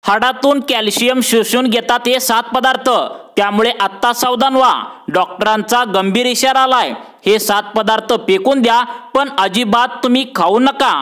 हाडातून calcium शोषून घेतात हे 7 पदार्थ, त्यामुळे आत्ता सावधान व्हा. डॉक्टरांचा गंभीर इशारा आलाय. हे 7 पदार्थ फेकून द्या, पण अजिबात तुम्ही खाऊ नका.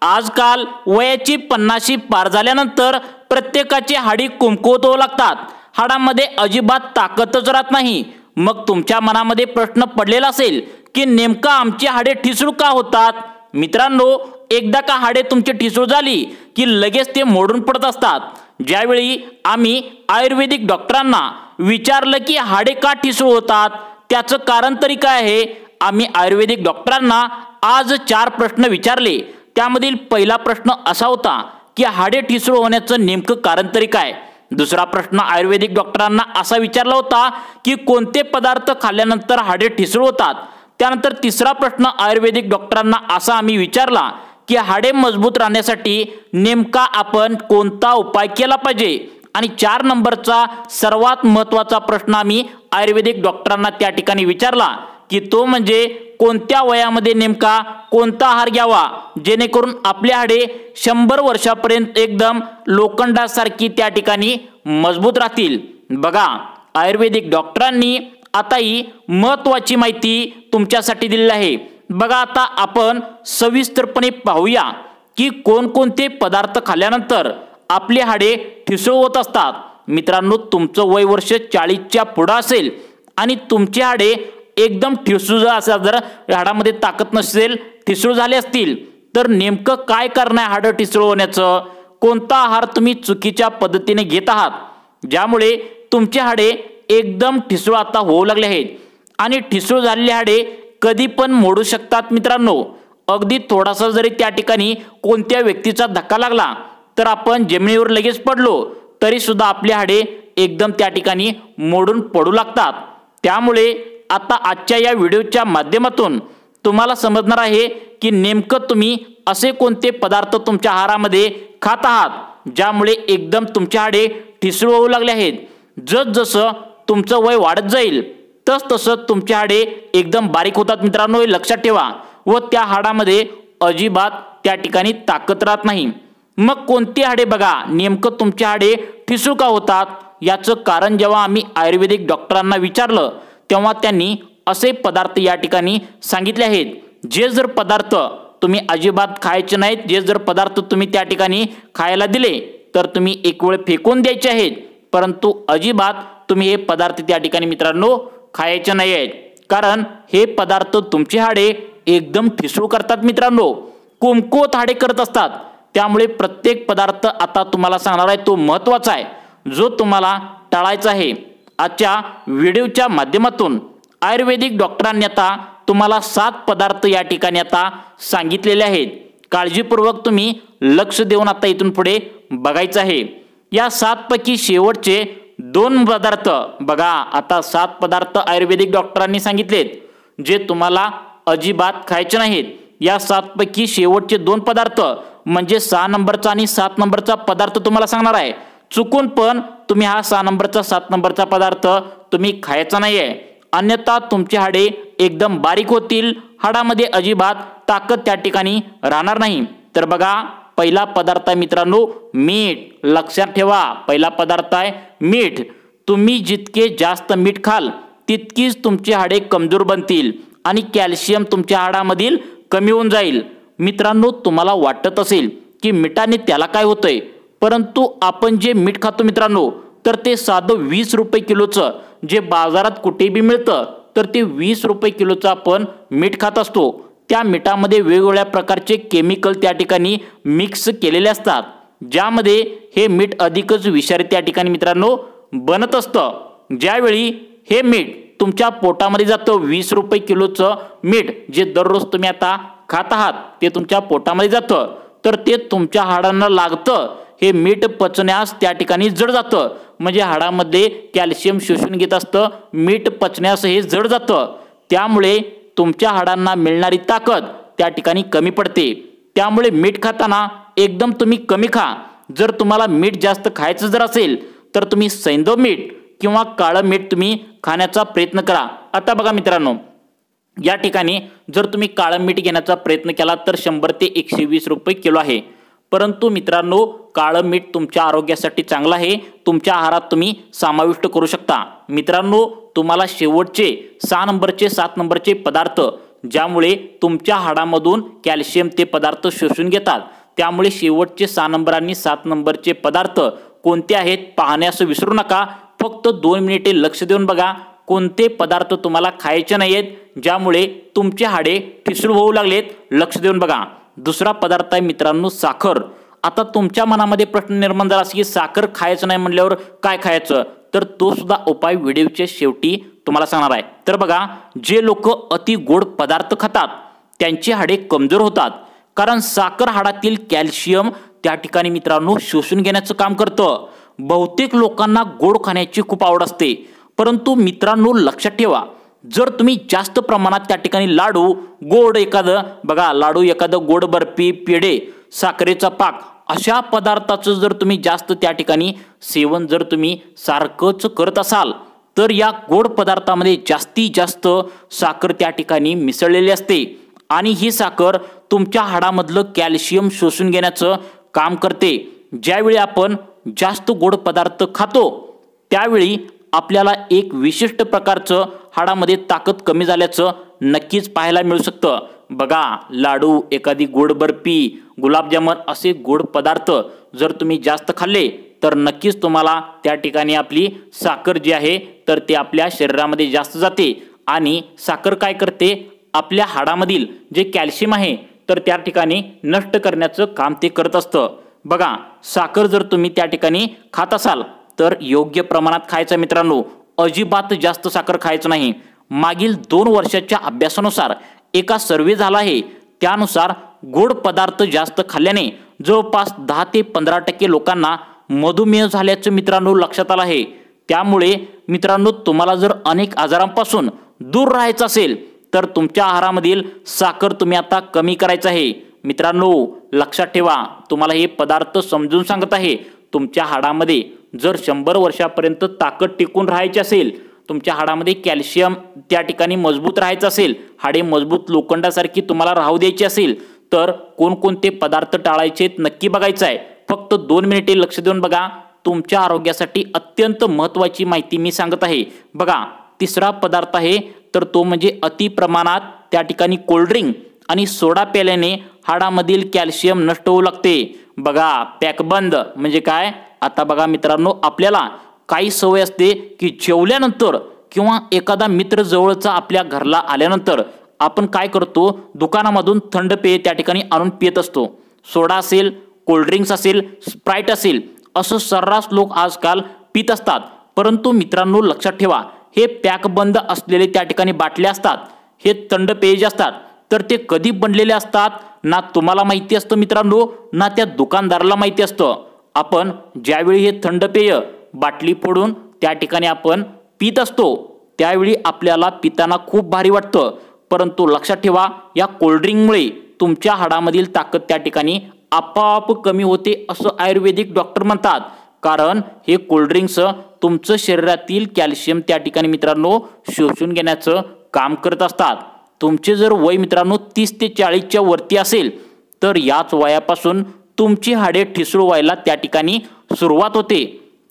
आजकाल वयाची 50 पार झाल्यानंतर प्रत्येकाची हाडी कमकुवत होऊ लागतात. हाडामध्ये अजिबात ताकदच राहत नाही. मग तुमच्या मनामध्ये प्रश्न पडलेला असेल की नेमका आमची हाडे ठिसूळ का होतात? मित्रांनो, एकदा का हाडे तुमची ठिसूळ झाली की लगेच ते मोडून पडत असतात. ज्यावेळी आम्ही आयुर्वेदिक डॉक्टरांना विचारलं की हाडे का ठिसूळ होतात, त्याचं कारण तरी काय आहे, आम्ही आयुर्वेदिक डॉक्टरांना आज 4 प्रश्न विचारले. त्यामधील पहिला प्रश्न असा होता की हाडे ठिसूळ होण्याचं नेमकं कारण तरी काय. दुसरा प्रश्न आयुर्वेदिक डॉक्टरांना असा विचारला होता की कोणते पदार्थ खाल्ल्यानंतर हाडे ठिसूळ होतात. त्यानंतर तिसरा प्रश्न आयुर्वेदिक डॉक्टरांना असा आम्ही विचारला की हाडे मजबूत राहण्यासाठी नेमका आपण कोणता उपाय केला पाहिजे. आणि 4 नंबरचा सर्वात महत्त्वाचा प्रश्न आम्ही आयुर्वेदिक डॉक्टरांना त्या ठिकाणी विचारला की तो म्हणजे कोणत्या वयामध्ये नेमका कोणता आहार घ्यावा जेणेकरून आपले हाडे 100 वर्षापर्यंत एकदम लोखंडासारखी त्या ठिकाणी मजबूत राहतील. बघा, आयुर्वेदिक डॉक्टरांनी आता ही महत्त्वाची माहिती तुमच्यासाठी दिलेली आहे. बघा, आता आपण सविस्तरपणे पाहूया की कोणकोणते पदार्थ खाल्ल्यानंतर आपले हाडे ठिसूळ होत असतात. मित्रांनो, तुमचं वय वर्ष 40च्या पुढं असेल आणि तुमचे हाडे एकदम ठिसूळ असेल, जर हाडामध्ये ताकद नसेल, ठिसूळ झाले असतील, तर नेमकं काय कारण आहे हाडं ठिसूळ होण्याचं? कोणता आहार तुम्ही चुकीच्या पद्धतीने घेत आहात ज्यामुळे तुमचे हाडे एकदम ठिसूळ आता होऊ लागले आहेत. आणि ठिसूळ झालेले हाडे कधी पण मोडू शकतात. मित्रांनो, अगदी थोडासा जरी त्या ठिकाणी कोणत्या व्यक्तीचा धक्का लागला तर आपण जमिनीवर लगेच पडलो तरी सुद्धा आपले हाडे एकदम त्या ठिकाणी मोडून पडू लागतात. त्यामुळे आता आजच्या या व्हिडिओच्या माध्यमातून तुम्हाला समजणार आहे की नेमकं तुम्ही असे कोणते पदार्थ तुमच्या आहारामध्ये खात आहात ज्यामुळे एकदम तुमचे हाडे ठिसूळ होऊ लागले आहेत. जसजसं तुमचं वय वाढत जाईल तसतसं तुमचे हाडे एकदम बारीक होतात. मित्रांनो, हे लक्षात ठेवा. व त्या हाडामध्ये अजिबात त्या ठिकाणी ताकद राहत नाही. मग कोणती हाडे, बघा, नेमकं तुमचे हाडे ठिसूळ का होतात याचं कारण जेव्हा आम्ही आयुर्वेदिक डॉक्टरांना विचारलं तेव्हा त्यांनी असे पदार्थ या ठिकाणी सांगितले आहेत. जे जर पदार्थ तुम्ही अजिबात खायचे नाहीत, जे जर पदार्थ तुम्ही त्या ठिकाणी खायला दिले तर तुम्ही एक वेळ फेकून द्यायचे आहेत, परंतु अजिबात तुम्ही हे पदार्थ त्या ठिकाणी मित्रांनो खायचे नाही आहेत. कारण हे पदार्थ तुमचे हाडे एकदम ठिसूळ करतात. मित्रांनो, कमकुवत हाडे करत असतात. त्यामुळे प्रत्येक पदार्थ आता तुम्हाला सांगणार आहे तो महत्त्वाचा आहे, जो तुम्हाला टाळायचा आहे. आजच्या व्हिडिओच्या माध्यमातून आयुर्वेदिक डॉक्टरांनी आता तुम्हाला 7 पदार्थ या ठिकाणी आता सांगितलेले आहेत. काळजीपूर्वक तुम्ही लक्ष देऊन आता इथून पुढे बघायचं आहे. या 7 पैकी शेवटचे 2 पदार्थ बघा. आता 7 पदार्थ आयुर्वेदिक डॉक्टरांनी सांगितलेत जे तुम्हाला अजिबात खायचे नाहीत. या 7 पैकी शेवटचे 2 पदार्थ म्हणजे 6 नंबरचा आणि 7 नंबरचा पदार्थ तुम्हाला सांगणार आहे. चुकून पण तुम्ही हा 6 नंबरचा 7 नंबरचा पदार्थ तुम्ही खायचा नाहीये, अन्यथा तुमचे हाडे एकदम बारीक होतील. हाडामध्ये अजिबात ताकद त्या ठिकाणी राहणार नाही. तर बघा, पहिला पदार्थ आहे मित्रांनो मीठ. लक्षात ठेवा, पहिला पदार्थ आहे मीठ. तुम्ही जितके जास्त मीठ खाल तितकीच तुमची हाडे कमजोर बनतील आणि कॅल्शियम तुमच्या हाडामधील कमी होऊन जाईल. मित्रांनो, तुम्हाला वाटत असेल की मिठाने त्याला काय होतंय, परंतु आपण जे मीठ खातो मित्रांनो तर ते साधं 20 रुपये किलोचं जे बाजारात कुठे बी मिळतं तर ते 20 रुपये किलोचं आपण मीठ खात असतो. त्या मिठामध्ये वेगवेगळ्या प्रकारचे केमिकल त्या ठिकाणी मिक्स केलेले असतात, ज्यामध्ये हे मीठ अधिकच विषारी त्या ठिकाणी मित्रांनो बनत असतं. ज्यावेळी हे मीठ तुमच्या पोटामध्ये जातं, 20 रुपये किलोचं मीठ जे दररोज तुम्ही आता खात आहात ते तुमच्या पोटामध्ये जातं, तर ते तुमच्या हाडांना लागतं. हे मीठ पचण्यास त्या ठिकाणी जड जातं, म्हणजे हाडामध्ये कॅल्शियम शोषून घेत असतं. मीठ पचण्यास हे जड जातं, त्यामुळे तुमच्या हाडांना मिळणारी ताकद त्या ठिकाणी कमी पडते. त्यामुळे मीठ खाताना एकदम तुम्ही कमी खा. जर तुम्हाला मीठ जास्त खायचं जर असेल तर तुम्ही सैंधव मीठ किंवा काळं मीठ तुम्ही खाण्याचा प्रयत्न करा. आता बघा मित्रांनो, या ठिकाणी जर तुम्ही काळं मीठ घेण्याचा प्रयत्न केला तर 100 ते 120 रुपये किलो आहे. परंतु मित्रांनो काळं मीठ तुमच्या आरोग्यासाठी चांगलं आहे, तुमच्या आहारात तुम्ही समाविष्ट करू शकता। मित्रांनो तुम्हाला शेवटचे 6 नंबरचे 7 नंबरचे पदार्थ ज्यामुळे तुमच्या हाडामधून कॅल्शियम ते पदार्थ शोषून घेतात, त्यामुळे शेवटचे 6 नंबर आणि 7 नंबरचे पदार्थ कोणते आहेत पाहण्यास विसरू नका। फक्त 2 मिनिटे लक्ष देऊन बघा कोणते पदार्थ तुम्हाला खायचे नाहीत ज्यामुळे तुमचे हाडे ठिसूळ होऊ लागलेत, लक्ष देऊन बघा। दुसरा पदार्थ आहे मित्रांनो साखर। आता तुमच्या मनामध्ये प्रश्न निर्माण झाला की साखर खायचं नाही म्हणल्यावर काय खायचं, तर तो सुद्धा उपाय व्हिडिओच्या शेवटी तुम्हाला सांगणार आहे। तर बघा जे लोक अति गोड पदार्थ खातात त्यांची हाडे कमजोर होतात, कारण साखर हाडातील कॅल्शियम त्या ठिकाणी मित्रांनो शोषून घेण्याचं काम करतं। बहुतेक लोकांना गोड खाण्याची खूप आवड असते, परंतु मित्रांनो लक्षात ठेवा जर तुम्ही जास्त प्रमाणात त्या ठिकाणी लाडू गोड एखादं बघा लाडू एखादं गोड बर्फी पेढे साखरेचा पाक अशा पदार्थाचं जर तुम्ही जास्त त्या ठिकाणी सेवन जर तुम्ही सारखंच करत असाल तर या गोड पदार्थामध्ये जास्तीत जास्त साखर त्या ठिकाणी मिसळलेली असते आणि ही साखर तुमच्या हाडामधलं कॅल्शियम शोषून घेण्याचं काम करते। ज्यावेळी आपण जास्त गोड पदार्थ खातो त्यावेळी आपल्याला एक विशिष्ट प्रकारचं हाडामध्ये ताकद कमी झाल्याचं नक्कीच पाहायला मिळू शकतं। बघा लाडू एखादी गोड बर्फी गुलाबजामुन असे गोड पदार्थ जर तुम्ही जास्त खाल्ले तर नक्कीच तुम्हाला त्या ठिकाणी आपली साखर जी आहे तर ते आपल्या शरीरामध्ये जास्त जाते आणि साखर काय करते आपल्या हाडामधील जे कॅल्शियम आहे तर त्या ठिकाणी नष्ट करण्याचं काम ते करत असतं। बघा साखर जर तुम्ही त्या ठिकाणी खात असाल तर योग्य प्रमाणात खायचं मित्रांनो, अजिबात जास्त साखर खायचं नाही। मागील 2 वर्षाच्या अभ्यासानुसार एका सर्वे झाला आहे त्यानुसार गोड पदार्थ जास्त खाल्ल्याने जवळपास 10 ते 15% लोकांना मधुमेह झाल्याचं मित्रांनो लक्षात आलं आहे। त्यामुळे मित्रांनो तुम्हाला जर अनेक आजारांपासून दूर राहायचं असेल तर तुमच्या आहारामधील साखर तुम्ही आता कमी करायचं आहे। मित्रांनो लक्षात ठेवा तुम्हाला हे पदार्थ समजून सांगत आहे, तुमच्या हाडामध्ये जर 100 वर्षापर्यंत ताकद टिकून राहायची असेल, तुमच्या हाडामध्ये कॅल्शियम त्या ठिकाणी मजबूत राहायचं असेल, हाडे मजबूत लोखंडासारखी तुम्हाला राहू द्यायची असेल तर कोणकोणते पदार्थ टाळायचे नक्की बघायचं आहे। फक्त 2 मिनिटे लक्ष देऊन बघा, तुमच्या आरोग्यासाठी अत्यंत महत्त्वाची माहिती मी सांगत आहे। बघा तिसरा पदार्थ आहे तर तो म्हणजे अति प्रमाणात त्या ठिकाणी कोल्ड्रिंक आणि सोडा प्यायल्याने हाडामधील कॅल्शियम नष्ट होऊ लागते। बघा पॅकबंद म्हणजे काय, आता बघा मित्रांनो आपल्याला काही सवय असते की जेवल्यानंतर किंवा एखादा मित्र जवळचा आपल्या घरला आल्यानंतर आपण काय करतो दुकानामधून थंड पेय त्या ठिकाणी आणून पित असतो। सोडा असेल कोल्ड्रिंक्स असेल स्प्राइट असेल असं सर्रास लोक आजकाल पित असतात, परंतु मित्रांनो लक्षात ठेवा हे पॅकबंद असलेले त्या ठिकाणी बाटल्या असतात, हे थंड पेय जे असतात तर ते कधी बनलेले असतात ना तुम्हाला माहिती असतं मित्रांनो ना त्या दुकानदाराला माहिती असतं। आपण ज्यावेळी हे थंड पेय बाटली फोडून त्या ठिकाणी आपण पित असतो त्यावेळी आपल्याला पिताना खूप भारी वाटतं, परंतु लक्षात ठेवा या कोल्ड्रिंकमुळे तुमच्या हाडामधील ताकद त्या ठिकाणी आपोआप कमी होते असं आयुर्वेदिक डॉक्टर म्हणतात, कारण हे कोल्ड्रिंक्स तुमचं शरीरातील कॅल्शियम त्या ठिकाणी मित्रांनो शोषून घेण्याचं काम करत असतात। तुमचे जर वय मित्रांनो 30 ते 40च्या वरती असेल तर याच वयापासून तुमची हाडे ठिसूळ व्हायला त्या ठिकाणी सुरुवात होते।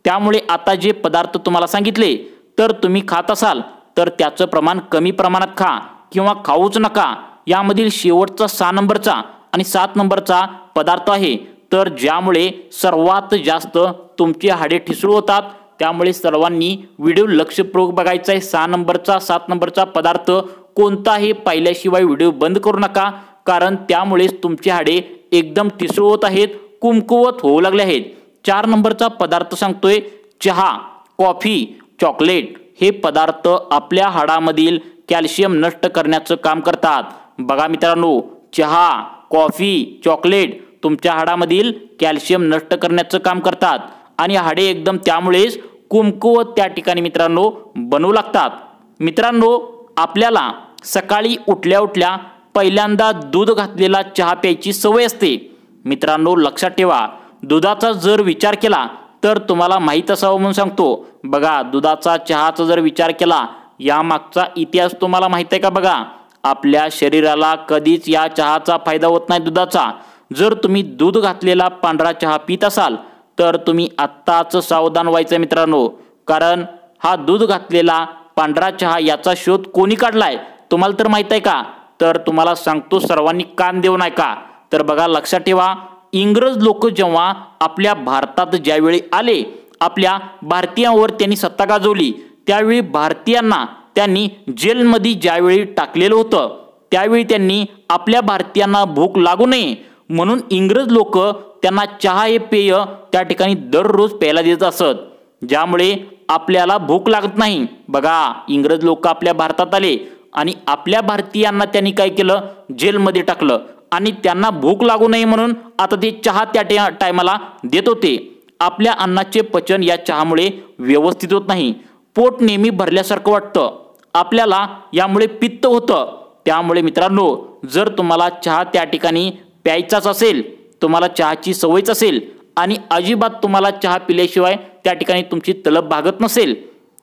त्यामुळे आता जे पदार्थ तुम्हाला सांगितले तर तुम्ही खात असाल तर त्याचं प्रमाण कमी प्रमाणात खा किंवा खाऊच नका। यामधील शेवटचा 6 नंबरचा आणि 7 नंबरचा पदार्थ आहे तर ज्यामुळे सर्वात जास्त तुमची हाडे ठिसूळ होतात, त्यामुळे सर्वांनी व्हिडिओ लक्षपूर्वक बघायचा आहे। 6 नंबरचा 7 नंबरचा पदार्थ कोणताही पाहिल्याशिवाय व्हिडिओ बंद करू नका, कारण त्यामुळेच तुमची हाडे एकदम ठिसूळ होत आहेत, कुमकुवत होऊ लागले आहेत। 4 नंबरचा पदार्थ सांगतोय चहा कॉफी चॉकलेट हे पदार्थ आपल्या हाडामधील कॅल्शियम नष्ट करण्याचं काम करतात। बघा मित्रांनो चहा कॉफी चॉकलेट तुमच्या हाडामधील कॅल्शियम नष्ट करण्याचं काम करतात आणि हाडे एकदम त्यामुळेच कुमकुवत त्या ठिकाणी मित्रांनो बनवू लागतात। मित्रांनो आपल्याला सकाळी उठल्या उठल्या पहिल्यांदा दूध घातलेला चहा प्यायची सवय असते। मित्रांनो लक्षात ठेवा दुधाचा जर विचार केला तर तुम्हाला माहीत असावं म्हणून सांगतो। बघा दुधाचा चहाचा जर विचार केला यामागचा इतिहास तुम्हाला माहित आहे का? बघा आपल्या शरीराला कधीच या चहाचा फायदा होत नाही दुधाचा। जर तुम्ही दूध घातलेला पांढरा चहा पित असाल तर तुम्ही आत्ताच सावधान व्हायचं मित्रांनो, कारण हा दूध घातलेला पांढरा चहा याचा शोध कोणी काढलाय तुम्हाला तर माहित आहे का? तर तुम्हाला सांगतो, सर्वांनी कान देऊन ऐका. तर बघा, लक्षात ठेवा, इंग्रज लोक जेव्हा आपल्या भारतात ज्यावेळी आले, आपल्या भारतीयांवर त्यांनी सत्ता गाजवली, त्यावेळी भारतीयांना त्यांनी जेलमध्ये ज्यावेळी टाकलेलं होतं, त्यावेळी त्यांनी आपल्या भारतीयांना भूक लागू नये म्हणून इंग्रज लोक त्यांना चहा हे पेय त्या ठिकाणी दररोज प्यायला देत असत, ज्यामुळे आपल्याला भूक लागत नाही. बघा, इंग्रज लोक आपल्या भारतात आले आणि आपल्या भारतीयांना त्यांनी काय केलं, जेलमध्ये टाकलं आणि त्यांना भूक लागू नये म्हणून आता ते चहा त्या टायमाला देत होते. आपल्या अन्नाचे पचन या चहामुळे व्यवस्थित होत नाही, पोट नेहमी भरल्यासारखं वाटतं, आपल्याला यामुळे पित्त होतं. त्यामुळे मित्रांनो, जर तुम्हाला चहा त्या ठिकाणी प्यायचाच असेल, तुम्हाला चहाची सवयच असेल आणि अजिबात तुम्हाला चहा पिल्याशिवाय त्या ठिकाणी तुमची तलब भागत नसेल,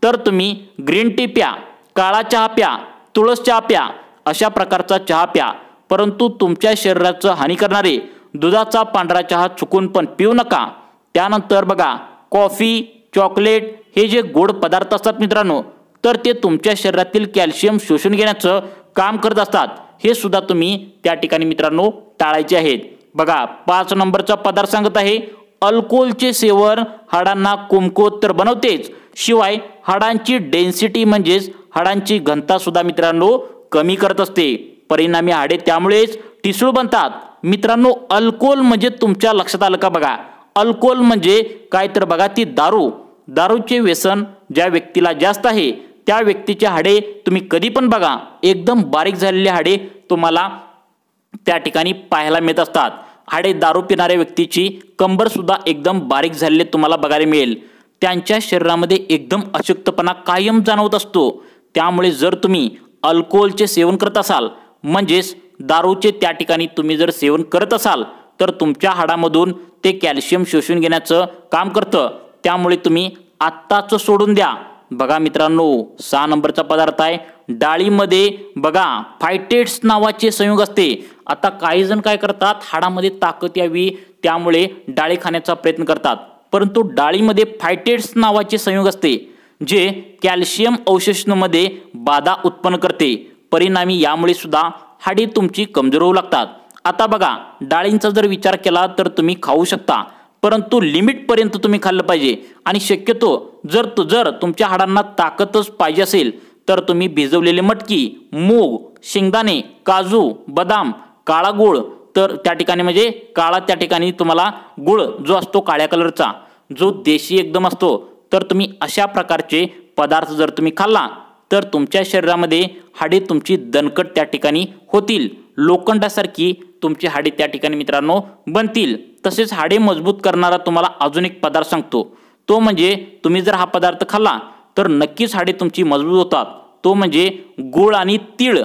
तर तुम्ही ग्रीन टी प्या, काळा चहा प्या, तुळस चहा प्या, अशा प्रकारचा चहा प्या. परंतु तुमच्या शरीराचं हानी करणारे दुधाचा पांढरा चहा चुकून पण पिऊ नका. त्यानंतर बघा, कॉफी, चॉकलेट हे जे गोड पदार्थ असतात मित्रांनो, तर ते तुमच्या शरीरातील कॅल्शियम शोषून घेण्याचं काम करत असतात. हे सुद्धा तुम्ही त्या ठिकाणी मित्रांनो टाळायचे आहेत. बघा, 5 नंबरचा पदार्थ सांगत आहे, अल्कोहोलचे सेवन हाडांना कमकुवत तर बनवतेच, शिवाय हाडांची डेन्सिटी म्हणजेच हाडांची घनता सुद्धा मित्रांनो कमी करत असते. परिणामी हाडे त्यामुळेच ठिसूळ बनतात. मित्रांनो, अल्कोहोल म्हणजे तुमच्या लक्षात आलं का? बघा, अल्कोहोल म्हणजे काय तर बघा, ती दारू. दारूचे व्यसन ज्या व्यक्तीला जास्त आहे त्या व्यक्तीचे हाडे तुम्ही कधी पण बघा, एकदम बारीक झालेले हाडे तुम्हाला त्या ठिकाणी पाहायला मिळत असतात. हाडे दारू पिणाऱ्या व्यक्तीची कंबर सुद्धा एकदम बारीक झालेले तुम्हाला बघायला मिळेल. त्यांच्या शरीरामध्ये एकदम अशक्तपणा कायम जाणवत असतो. त्यामुळे जर तुम्ही अल्कोहोलचे सेवन करत असाल, म्हणजेच दारूचे त्या ठिकाणी तुम्ही जर सेवन करत असाल, तर तुमच्या हाडामधून ते कॅल्शियम शोषून घेण्याचं काम करतं. त्यामुळे तुम्ही आत्ताच सोडून द्या. बघा मित्रांनो, 6 नंबरचा पदार्थ आहे, डाळीमध्ये बघा फायटेट्स नावाचे संयुग असते. आता काही जण काय करतात, हाडामध्ये ताकद यावी त्यामुळे डाळी खाण्याचा प्रयत्न करतात, परंतु डाळीमध्ये फायटेट्स नावाचे संयुग असते जे कॅल्शियम अवशोषणामध्ये बाधा उत्पन्न करते. परिणामी यामुळे सुद्धा हाडे तुमची कमजोर होऊ लागतात. आता बघा, डाळींचा जर विचार केला तर तुम्ही खाऊ शकता, परंतु लिमिटपर्यंत तुम्ही खाल्लं पाहिजे. आणि शक्यतो जर तुमच्या हाडांना ताकदच पाहिजे असेल तर तुम्ही भिजवलेले मटकी, मूग, शेंगदाणे, काजू, बदाम, काळा गूळ, तर त्या ठिकाणी म्हणजे काळा त्या ठिकाणी तुम्हाला गूळ जो असतो काळ्या कलरचा, जो देशी एकदम असतो, तर तुम्ही अशा प्रकारचे पदार्थ जर तुम्ही खाल्ला तर तुमच्या शरीरामध्ये हाडे तुमची दणकट त्या ठिकाणी होतील, लोखंडासारखी तुमची हाडे त्या ठिकाणी मित्रांनो बनतील. तसेच हाडे मजबूत करणारा तुम्हाला अजून एक पदार्थ सांगतो, तो म्हणजे तुम्ही जर हा पदार्थ खाल्ला तर नक्कीच हाडे तुमची मजबूत होतात. तो म्हणजे गूळ आणि तीळ.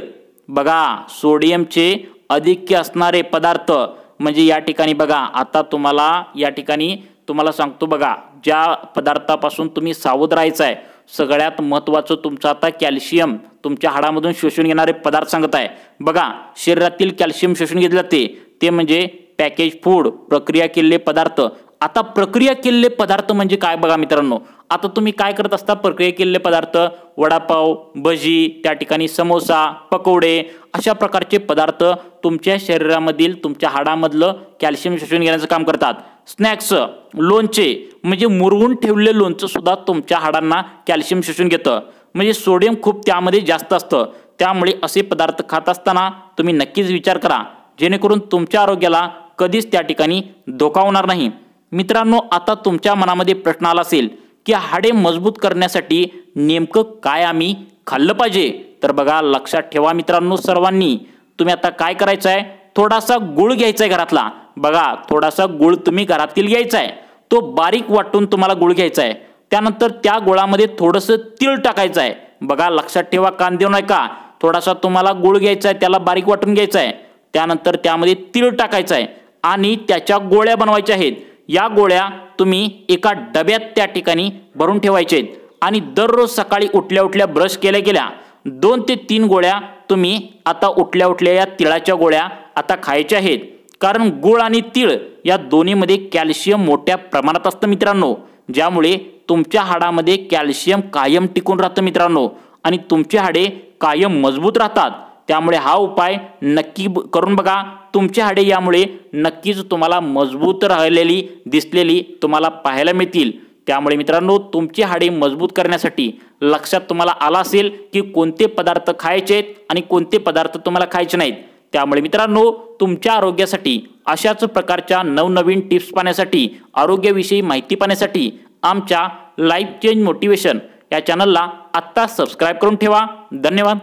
बघा, सोडियमचे अधिक्य असणारे पदार्थ म्हणजे या ठिकाणी बघा, आता तुम्हाला या ठिकाणी तुम्हाला सांगतो बघा, ज्या पदार्थापासून तुम्ही सावध राहायचं आहे, सगळ्यात महत्त्वाचं तुमचं आता कॅल्शियम तुमच्या हाडामधून शोषून घेणारे पदार्थ सांगत आहे. बघा, शरीरातील कॅल्शियम शोषून घेतले जाते ते म्हणजे पॅकेज फूड, प्रक्रिया केलेले पदार्थ. आता प्रक्रिया केलेले पदार्थ म्हणजे काय बघा मित्रांनो, आता तुम्ही काय करत असता, प्रक्रिया केलेले पदार्थ वडापाव, भजी, त्या ठिकाणी समोसा, पकोडे, अशा प्रकारचे पदार्थ तुमच्या शरीरामधील तुमच्या हाडामधलं कॅल्शियम शोषून घेण्याचं काम करतात. स्नॅक्स, लोणचे म्हणजे मुरवून ठेवलेले लोणचं सुद्धा तुमच्या हाडांना कॅल्शियम शोषून घेतं, म्हणजे सोडियम खूप त्यामध्ये जास्त असतं. त्यामुळे असे पदार्थ खात असताना तुम्ही नक्कीच विचार करा, जेणेकरून तुमच्या आरोग्याला कधीच त्या ठिकाणी धोका होणार नाही. मित्रांनो, आता तुमच्या मनामध्ये प्रश्न आला असेल की हाडे मजबूत करण्यासाठी नेमकं काय आम्ही खाल्लं पाहिजे. तर बघा, लक्षात ठेवा मित्रांनो, सर्वांनी तुम्ही आता काय करायचं आहे, थोडासा गुळ घ्यायचा आहे घरातला. बघा, थोडासा गुळ तुम्ही घरातील घ्यायचा आहे, तो बारीक वाटून तुम्हाला गुळ घ्यायचा आहे. त्यानंतर त्या गुळामध्ये थोडंसं तीळ टाकायचं आहे. बघा, लक्षात ठेवा, कान देऊ नका. थोडासा तुम्हाला गुळ घ्यायचा आहे, त्याला बारीक वाटून घ्यायचा आहे. त्यानंतर त्यामध्ये तीळ टाकायचं आहे आणि त्याच्या गोळ्या बनवायच्या आहेत. या गोळ्या तुम्ही एका डब्यात त्या ठिकाणी भरून ठेवायचे आहेत आणि दररोज सकाळी उठल्या उठल्या ब्रश केल्या गेल्या 2 ते 3 गोळ्या तुम्ही आता उठल्या उठल्या या तिळाच्या गोळ्या आता खायच्या आहेत. कारण गूळ आणि तीळ या दोन्हीमध्ये कॅल्शियम मोठ्या प्रमाणात असतं मित्रांनो, ज्यामुळे तुमच्या हाडामध्ये कॅल्शियम कायम टिकून राहतं मित्रांनो आणि तुमची हाडे कायम मजबूत राहतात। त्यामुळे हा उपाय नक्की करून बघा, तुमची हाडे यामुळे नक्कीच तुम्हाला मजबूत राहिलेली दिसलेली तुम्हाला पाहायला मिळतील। त्यामुळे मित्रांनो, तुमची हाडे मजबूत करण्यासाठी लक्षात तुम्हाला आला असेल की कोणते पदार्थ खायचे आणि कोणते पदार्थ तुम्हाला खायचे नाहीत। त्यामुळे मित्रांनो, तुमच्या आरोग्यासाठी अशाच प्रकारच्या नवनवीन टिप्स पाहण्यासाठी, आरोग्याविषयी माहिती पाहण्यासाठी आमच्या लाईफ चेंज मोटिवेशन या चॅनलला आत्ता सबस्क्राईब करून ठेवा। धन्यवाद।